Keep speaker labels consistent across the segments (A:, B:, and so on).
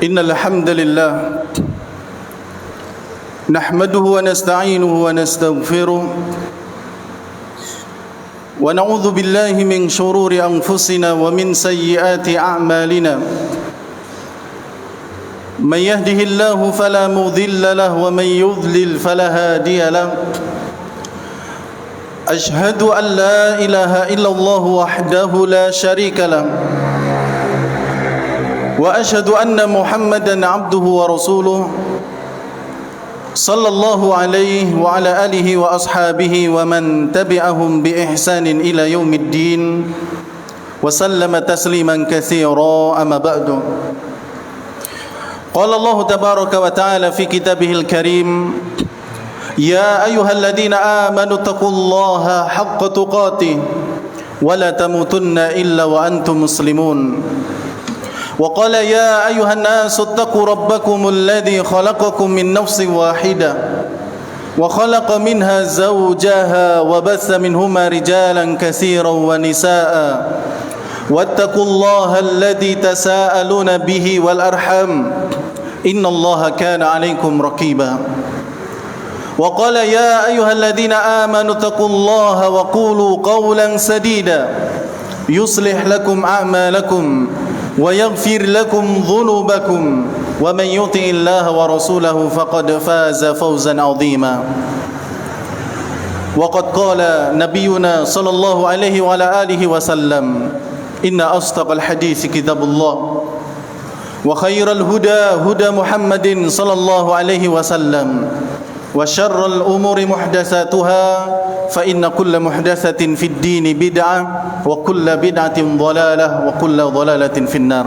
A: إن الحمد لله نحمده ونستعينه ونستغفره ونعوذ بالله من شرور أنفسنا ومن سيئات أعمالنا من يهده الله فلا مضل له ومن يضلل فلا هادي له أشهد أن لا إله إلا الله وحده لا شريك له وأشهد أن محمدا عبده ورسوله صلى الله عليه وعلى آله وأصحابه ومن تبعهم بإحسان إلى يوم الدين وسلم تسليما كثيرا أما بعد قال الله تبارك وتعالى في كتابه الكريم يا أيها الذين آمنوا اتقوا الله حق تقاته ولا تموتن إلا وأنتم مسلمون وقال يا أيها الناس اتقوا ربكم الذي خلقكم من نفس واحدة وخلق منها زوجها وبث منهما رجالا كثيرا ونساء واتقوا الله الذي تساءلون به والأرحام إن الله كان عليكم رقيبا وقال يا أيها الذين آمنوا اتقوا الله وقولوا قولا سديدا يصلح لكم أعمالكم ويغفر لكم ذنوبكم ومن يطع الله ورسوله فقد فاز فوزا عظيما وقد قال نبينا صلى الله عليه وعلى آله وسلم إن أصدق الحديث كتاب الله وخير الهدى هدى محمد صلى الله عليه وسلم وشر الأمور محدثاتها فإن كل محدثة في الدين بدعة وكل بدعة ضلالة وكل ضلالة في النار.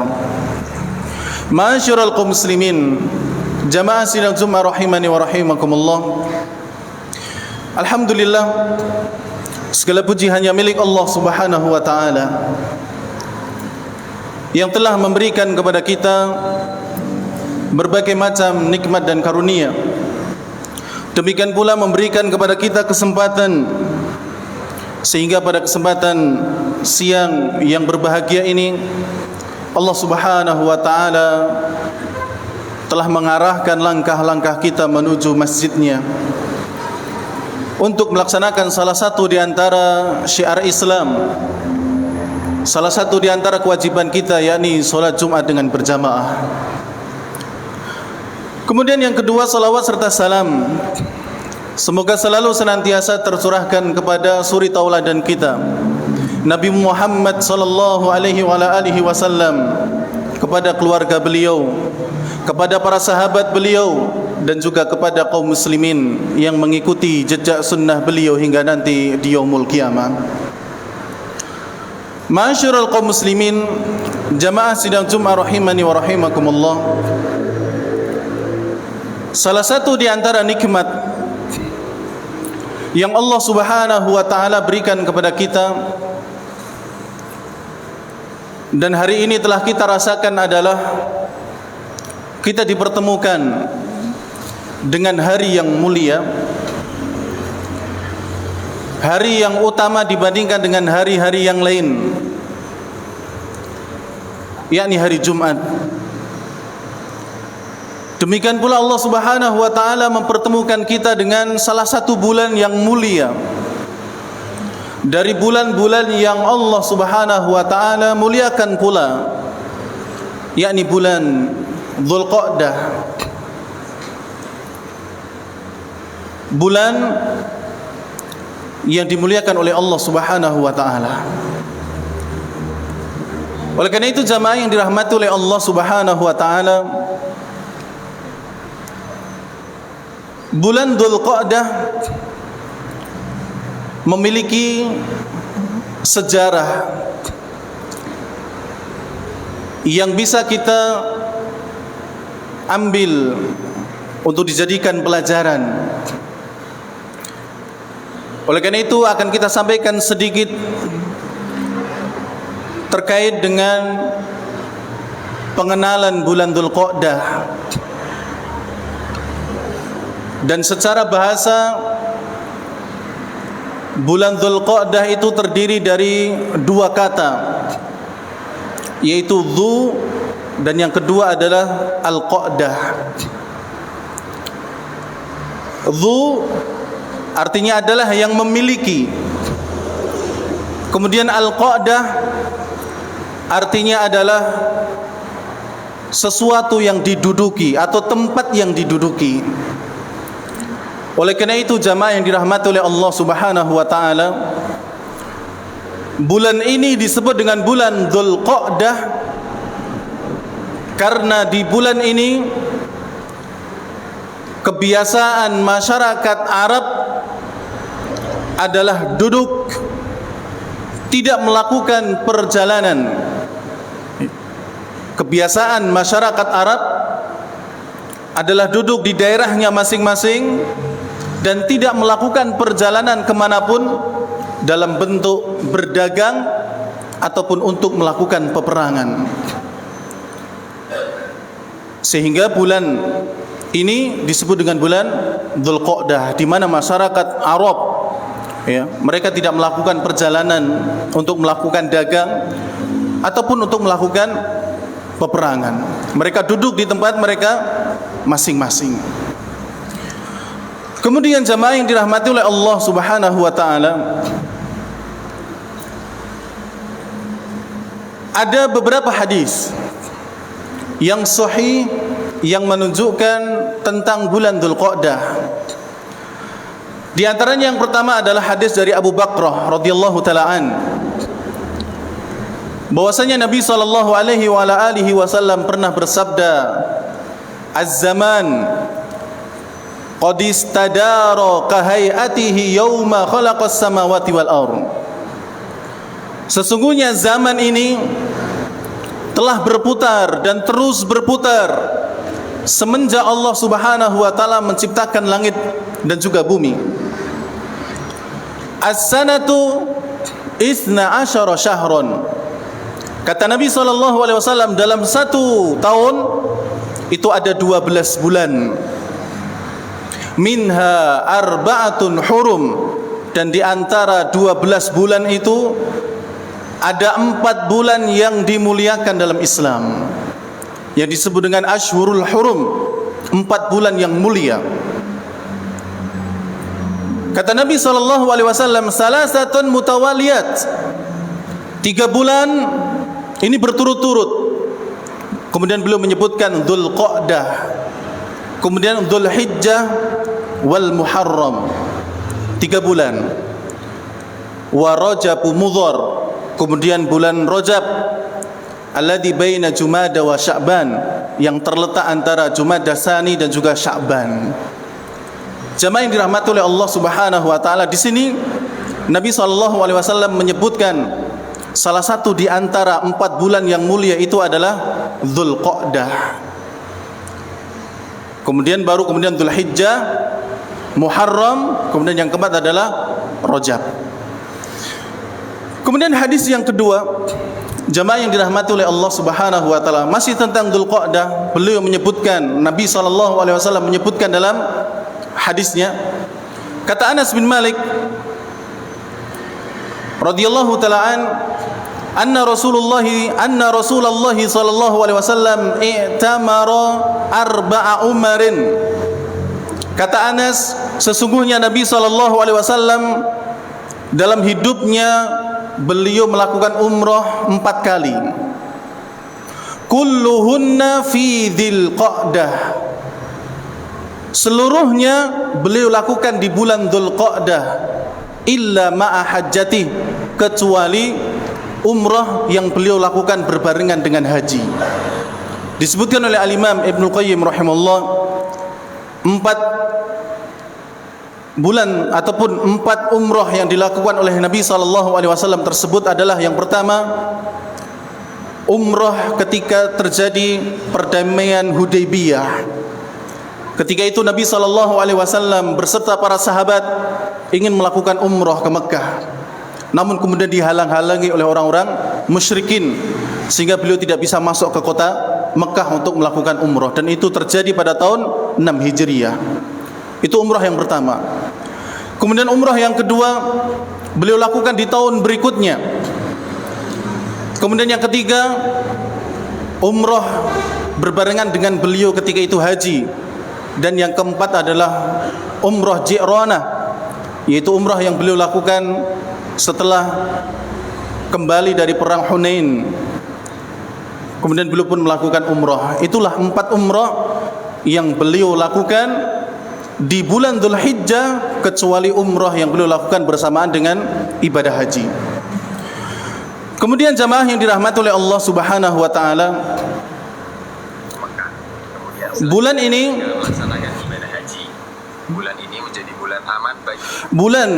A: Ma'asyiral kaum muslimin, jamaah sidang Jumat rahimani wa rahimakumullah. Alhamdulillah, segala puji hanya milik Allah Subhanahu wa taala yang telah memberikan kepada kita berbagai macam nikmat dan karunia. Demikian pula memberikan kepada kita kesempatan sehingga pada kesempatan siang yang berbahagia ini Allah Subhanahu wa taala telah mengarahkan langkah-langkah kita menuju masjidnya untuk melaksanakan salah satu di antara syiar Islam, salah satu di antara kewajiban kita, yakni solat Jumat dengan berjamaah. Kemudian yang kedua, salawat serta salam semoga selalu senantiasa tercurahkan kepada suri tauladan kita Nabi Muhammad sallallahu alaihi wasallam, kepada keluarga beliau, kepada para sahabat beliau, dan juga kepada kaum muslimin yang mengikuti jejak sunnah beliau hingga nanti di yaumul qiyamah. Ma'asyiral kaum muslimin, jamaah sidang Jumat rahimani wa rahimakumullah. Salah satu di antara nikmat yang Allah Subhanahu wa taala berikan kepada kita dan hari ini telah kita rasakan adalah kita dipertemukan dengan hari yang mulia, hari yang utama dibandingkan dengan hari-hari yang lain, yakni hari Jumat. Demikian pula Allah Subhanahu wa taala mempertemukan kita dengan salah satu bulan yang mulia dari bulan-bulan yang Allah Subhanahu wa taala muliakan pula, yakni bulan Dzulqa'dah, bulan yang dimuliakan oleh Allah Subhanahu wa taala. Oleh karena itu, jamaah yang dirahmati oleh Allah Subhanahu wa taala, bulan Dzulqa'dah memiliki sejarah yang bisa kita ambil untuk dijadikan pelajaran. Oleh karena itu akan kita sampaikan sedikit terkait dengan pengenalan bulan Dzulqa'dah. Dan secara bahasa, bulan Dzulqa'dah itu terdiri dari dua kata, yaitu Dzu dan yang kedua adalah Al-Qa'dah. Dzu artinya adalah yang memiliki. Kemudian Al-Qa'dah artinya adalah sesuatu yang diduduki atau tempat yang diduduki. Oleh karena itu, jamaah yang dirahmati oleh Allah Subhanahu wa taala, bulan ini disebut dengan bulan Dzulqa'dah karena di bulan ini kebiasaan masyarakat Arab adalah duduk, tidak melakukan perjalanan. Kebiasaan masyarakat Arab adalah duduk di daerahnya masing-masing dan tidak melakukan perjalanan kemanapun dalam bentuk berdagang ataupun untuk melakukan peperangan. Sehingga bulan ini disebut dengan bulan Dzulqa'dah, di mana masyarakat Arab, ya, mereka tidak melakukan perjalanan untuk melakukan dagang ataupun untuk melakukan peperangan. Mereka duduk di tempat mereka masing-masing. Kemudian jamaah yang dirahmati oleh Allah Subhanahu wa taala, ada beberapa hadis yang sahih yang menunjukkan tentang bulan Dzulqa'dah. Di antaranya yang pertama adalah hadis dari Abu Bakrah radhiyallahu taala an, bahwasanya Nabi sallallahu alaihi wasallam pernah bersabda, "Az-zaman qad istadara ka hayatihi yauma khalaqas samawati wal ardh. Sesungguhnya zaman ini telah berputar dan terus berputar semenjak Allah Subhanahu wa taala menciptakan langit dan juga bumi. As-sanatu isna asyara syahron. Kata Nabi SAW, dalam satu tahun itu ada 12 bulan. Minha arba'atun hurum. Dan di antara 12 bulan itu ada 4 bulan yang dimuliakan dalam Islam, yang disebut dengan Ashhurul Hurum, 4 bulan yang mulia. Kata Nabi SAW, salasatun mutawaliyat, 3 bulan ini berturut-turut. Kemudian beliau menyebutkan Dzulqa'dah, kemudian Dzulhijjah wal Muharram, 3 bulan. Wa Rajab Mudhar, kemudian bulan Rajab, alladzi baina Jumada wa Sya'ban, yang terletak antara Jumada Tsani dan juga Sya'ban. Jamaah yang dirahmati oleh Allah Subhanahu wa taala, di sini Nabi SAW menyebutkan salah satu di antara 4 bulan yang mulia itu adalah Dzulqa'dah. Kemudian Dzulhijjah, Muharram, kemudian yang keempat adalah Rajab. Kemudian hadis yang kedua, jamaah yang dirahmati oleh Allah Subhanahu wa taala, masih tentang Dzulqa'dah. Beliau menyebutkan, Nabi SAW menyebutkan dalam hadisnya, kata Anas bin Malik radhiyallahu taala anna Rasulullah sallallahu alaihi wasallam i'tamara arba'a umarin. Kata Anas, sesungguhnya Nabi sallallahu alaihi wasallam dalam hidupnya beliau melakukan umrah 4 kali. Kulluhunna fi Dzulqa'dah. Seluruhnya beliau lakukan di bulan Dzulqa'dah, illa ma'a hajjati, kecuali umrah yang beliau lakukan berbarengan dengan haji. Disebutkan oleh Al-Imam Ibnu Qayyim rahimahullah, 4 bulan ataupun 4 umrah yang dilakukan oleh Nabi SAW tersebut adalah, yang pertama, umrah ketika terjadi perdamaian Hudaybiyah. Ketika itu Nabi SAW berserta para sahabat ingin melakukan umrah ke Mekah, namun kemudian dihalang-halangi oleh orang-orang musyrikin, sehingga beliau tidak bisa masuk ke kota Mekah untuk melakukan umrah. Dan itu terjadi pada tahun 6 Hijriah. Itu umrah yang pertama. Kemudian umrah yang kedua beliau lakukan di tahun berikutnya. Kemudian yang ketiga, umrah berbarengan dengan beliau ketika itu haji. Dan yang keempat adalah umrah Ji'ranah, yaitu umrah yang beliau lakukan setelah kembali dari perang Hunain. Kemudian beliau pun melakukan umrah. Itulah 4 umrah yang beliau lakukan di bulan Dzulhijjah, kecuali umrah yang beliau lakukan bersamaan dengan ibadah haji. Kemudian jamaah yang dirahmati oleh Allah Subhanahu wa taala, bulan ini menjadi bulan aman bagi bulan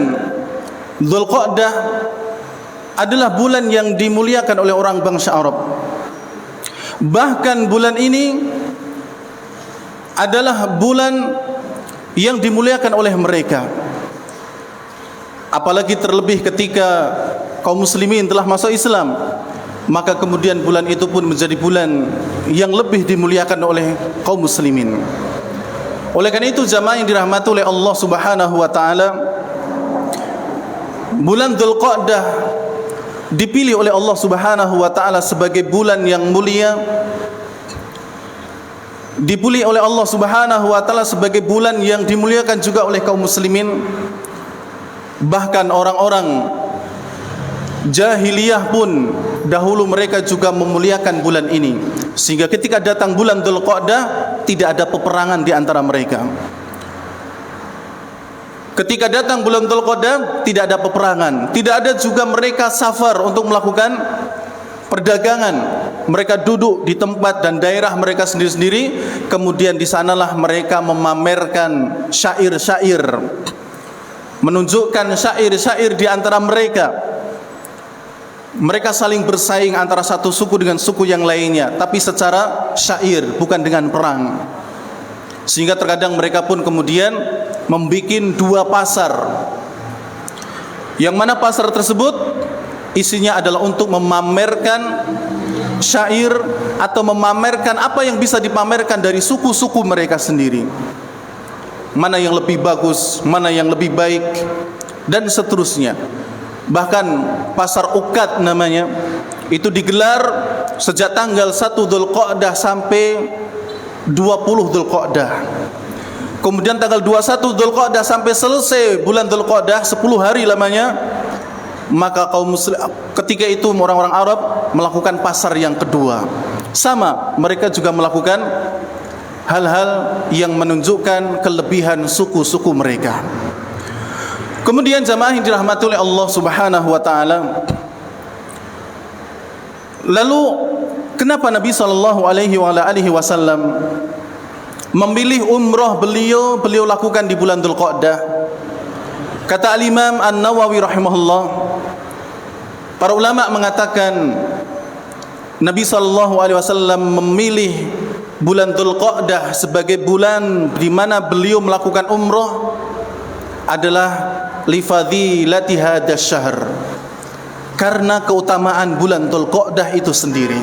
A: Dzulqa'dah adalah bulan yang dimuliakan oleh orang bangsa Arab. Bahkan bulan ini adalah bulan yang dimuliakan oleh mereka. Apalagi terlebih ketika kaum muslimin telah masuk Islam, maka kemudian bulan itu pun menjadi bulan yang lebih dimuliakan oleh kaum muslimin. Oleh karena itu jamaah yang dirahmati oleh Allah Subhanahu wa taala, bulan Dzulqa'dah dipilih oleh Allah Subhanahu wa taala sebagai bulan yang mulia, dipilih oleh Allah Subhanahu wa taala sebagai bulan yang dimuliakan juga oleh kaum muslimin. Bahkan orang-orang jahiliyah pun dahulu mereka juga memuliakan bulan ini, sehingga ketika datang bulan Dzulqa'dah tidak ada peperangan di antara mereka. Ketika datang bulan Dzulqa'dah tidak ada peperangan, tidak ada juga mereka safar untuk melakukan perdagangan. mereka duduk di tempat dan daerah mereka sendiri-sendiri, kemudian di sanalah mereka memamerkan syair-syair, menunjukkan syair-syair di antara mereka. Mereka saling bersaing antara satu suku dengan suku yang lainnya, tapi secara syair, bukan dengan perang. Sehingga terkadang mereka pun kemudian membuat dua pasar, yang mana pasar tersebut isinya adalah untuk memamerkan syair atau memamerkan apa yang bisa dipamerkan dari suku-suku mereka sendiri. Mana yang lebih bagus, mana yang lebih baik, dan seterusnya. Bahkan pasar Uqad namanya, itu digelar sejak tanggal 1 Dzulqa'dah sampai 20 Dzulqa'dah. Kemudian tanggal 21 Dzulqa'dah sampai selesai bulan Dzulqa'dah, 10 hari lamanya. Maka kaum muslim ketika itu orang-orang Arab melakukan pasar yang kedua. Sama, mereka juga melakukan hal-hal yang menunjukkan kelebihan suku-suku mereka. Kemudian jamaah yang dirahmati oleh Allah Subhanahu wa taala, lalu kenapa Nabi sallallahu alaihi wasallam memilih umrah beliau lakukan di bulan Dzulqa'dah? Kata Al-Imam An-Nawawi rahimahullah, para ulama mengatakan Nabi sallallahu alaihi wasallam memilih bulan Dzulqa'dah sebagai bulan di mana beliau melakukan umrah adalah lifadilati hadzal syahr, karena keutamaan bulan Dzulqa'dah itu sendiri.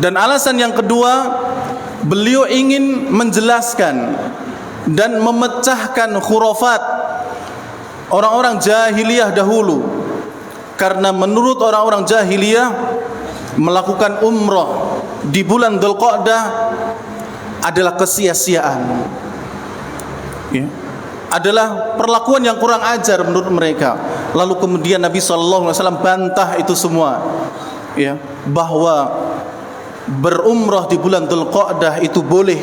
A: Dan alasan yang kedua, beliau ingin menjelaskan dan memecahkan khurafat orang-orang jahiliyah dahulu. Karena menurut orang-orang jahiliyah, melakukan umrah di bulan Dzulqa'dah adalah kesia-siaan, ya, adalah perlakuan yang kurang ajar menurut mereka. Lalu kemudian Nabi SAW bantah itu semua, ya, bahwa berumrah di bulan Dzulqa'dah itu boleh,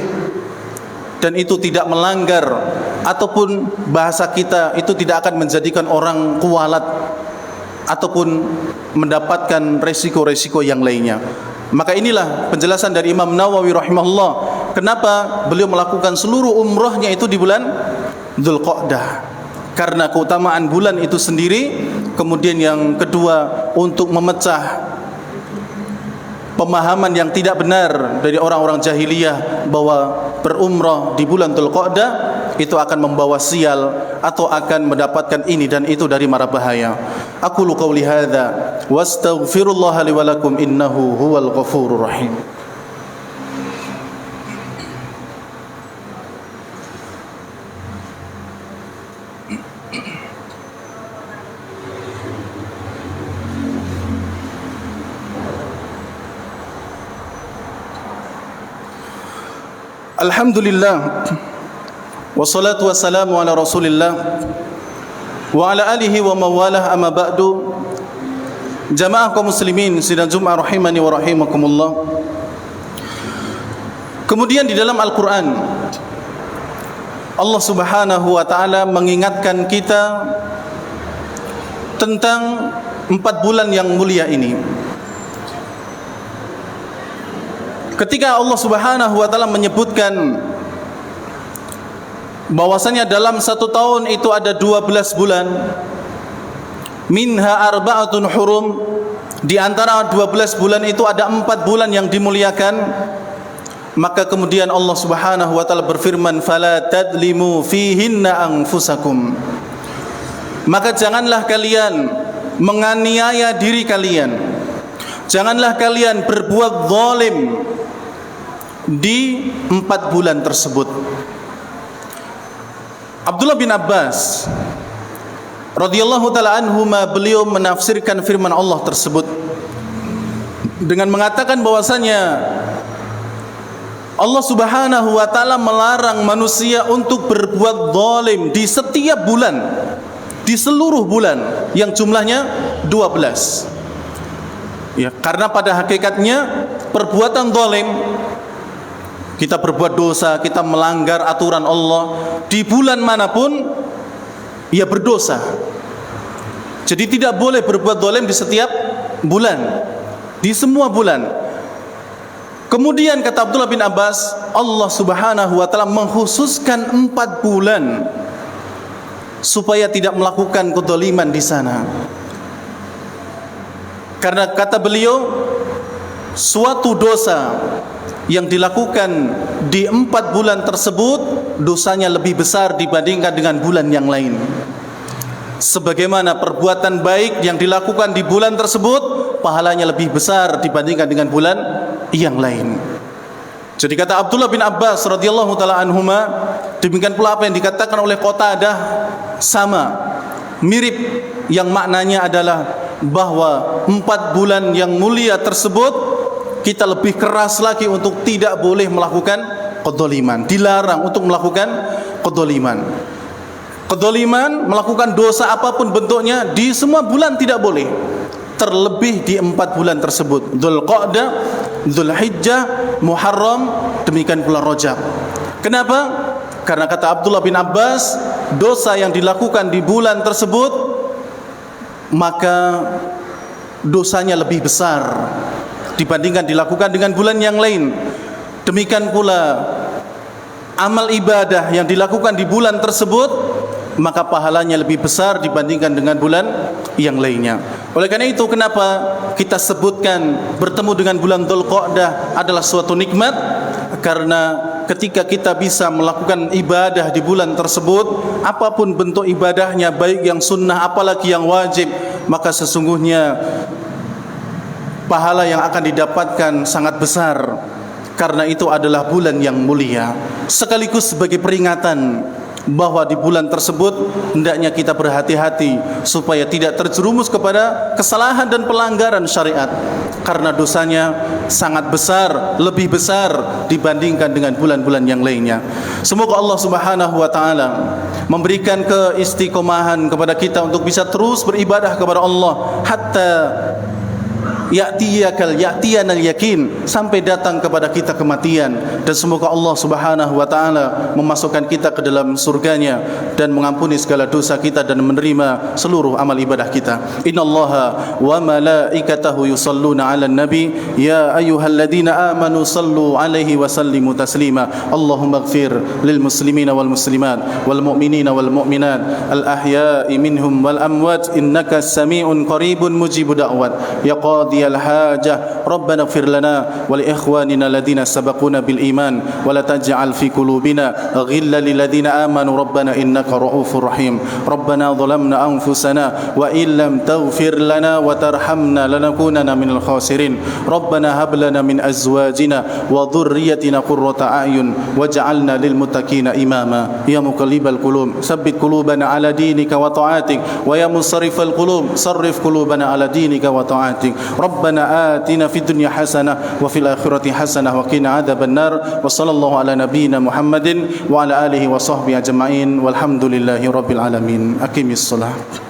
A: dan itu tidak melanggar, ataupun bahasa kita itu tidak akan menjadikan orang kualat ataupun mendapatkan resiko-resiko yang lainnya. Maka inilah penjelasan dari Imam Nawawi rahimahullah, kenapa beliau melakukan seluruh umrahnya itu di bulan Dzulqa'dah, karena keutamaan bulan itu sendiri. Kemudian yang kedua, untuk memecah pemahaman yang tidak benar dari orang-orang jahiliyah bahwa berumrah di bulan Dzulqa'dah itu akan membawa sial atau akan mendapatkan ini dan itu dari mara bahaya. Aqulu qouli hadza wastaghfirullah li wa lakum innahu huwal ghafurur rahim. Alhamdulillah, wassalatu wassalamu ala rasulillah wa ala alihi wa mawalah, amma ba'du. Jamaah kaum muslimin sidang Jumat rahimani wa rahimakumullah. Kemudian di dalam Al-Quran, Allah Subhanahu wa ta'ala mengingatkan kita tentang 4 bulan yang mulia ini. Ketika Allah Subhanahu wa ta'ala menyebutkan bahwasanya dalam 1 tahun itu ada 12 bulan, minha arba'atun hurum, di antara 12 bulan itu ada 4 bulan yang dimuliakan. Maka kemudian Allah Subhanahu wa ta'ala berfirman, fala tadlimu fihinna anfusakum, maka janganlah kalian menganiaya diri kalian, janganlah kalian berbuat zalim di 4 bulan tersebut. Abdullah bin Abbas radhiyallahu ta'ala anhuma, beliau menafsirkan firman Allah tersebut dengan mengatakan bahwasanya Allah Subhanahu wa ta'ala melarang manusia untuk berbuat zalim di setiap bulan, di seluruh bulan yang jumlahnya 12. Ya, karena pada hakikatnya perbuatan zalim, kita berbuat dosa, kita melanggar aturan Allah di bulan manapun, ia berdosa. Jadi tidak boleh berbuat zalim di setiap bulan, di semua bulan. Kemudian kata Abdullah bin Abbas, Allah Subhanahu wa taala mengkhususkan 4 bulan supaya tidak melakukan kedzaliman di sana. Karena kata beliau, suatu dosa yang dilakukan di 4 bulan tersebut dosanya lebih besar dibandingkan dengan bulan yang lain. Sebagaimana perbuatan baik yang dilakukan di bulan tersebut pahalanya lebih besar dibandingkan dengan bulan yang lain. Jadi kata Abdullah bin Abbas radhiyallahu taala anhuma, demikian pula apa yang dikatakan oleh Qatadah sama, mirip, yang maknanya adalah bahwa 4 bulan yang mulia tersebut kita lebih keras lagi untuk tidak boleh melakukan kedzaliman, dilarang untuk melakukan kedzaliman. Kedzaliman, melakukan dosa apapun bentuknya di semua bulan tidak boleh, terlebih di 4 bulan tersebut, Dzulqa'dah, Dzulhijjah, Muharram, demikian pula Rajab. Kenapa? Karena kata Abdullah bin Abbas, dosa yang dilakukan di bulan tersebut maka dosanya lebih besar dibandingkan dilakukan dengan bulan yang lain. Demikian pula amal ibadah yang dilakukan di bulan tersebut maka pahalanya lebih besar dibandingkan dengan bulan yang lainnya. Oleh karena itu, kenapa kita sebutkan bertemu dengan bulan Dzulqa'dah adalah suatu nikmat? Karena ketika kita bisa melakukan ibadah di bulan tersebut, apapun bentuk ibadahnya, baik yang sunnah apalagi yang wajib, maka sesungguhnya pahala yang akan didapatkan sangat besar. Karena itu adalah bulan yang mulia. Sekaligus sebagai peringatan bahwa di bulan tersebut hendaknya kita berhati-hati supaya tidak terjerumus kepada kesalahan dan pelanggaran syariat, karena dosanya sangat besar, lebih besar dibandingkan dengan bulan-bulan yang lainnya. Semoga Allah Subhanahu wa taala memberikan keistiqomahan kepada kita untuk bisa terus beribadah kepada Allah hatta ya'tiyanal yakin, sampai datang kepada kita kematian. Dan semoga Allah Subhanahu wa taala memasukkan kita ke dalam surganya dan mengampuni segala dosa kita dan menerima seluruh amal ibadah kita. Innallaha wa malaikatahu yusalluna 'alan nabi ya ayyuhalladzina amanu sallu 'alaihi wa sallimu taslima. Allahumma ighfir lil muslimina wal muslimat wal mu'minina wal mu'minat al ahya'i minhum wal amwat innaka sami'un qaribun mujibud da'wat ya qadi الحاجة ربنا اغفر لنا ولإخواننا الذين سبقونا بالإيمان ولا تجعل في قلوبنا غلا للذين آمنوا ربنا إنك رؤوف رحيم ربنا ظلمنا أنفسنا وإن لم تغفر لنا وترحمنا لنكونن من الخاسرين ربنا هب لنا من أزواجنا وذريتنا قرة أعين واجعلنا للمتقين إماما يا مقلب القلوب ثبت قلوبنا على دينك وطاعتك ويا مصرف القلوب صرف قلوبنا على دينك وطاعتك ربنا آتنا في الدنيا حسنة وفي الآخرة حسنة وقنا عذاب النار وصلى الله على نبينا محمد وعلى آله وصحبه أجمعين والحمد لله رب العالمين. أقم الصلاة.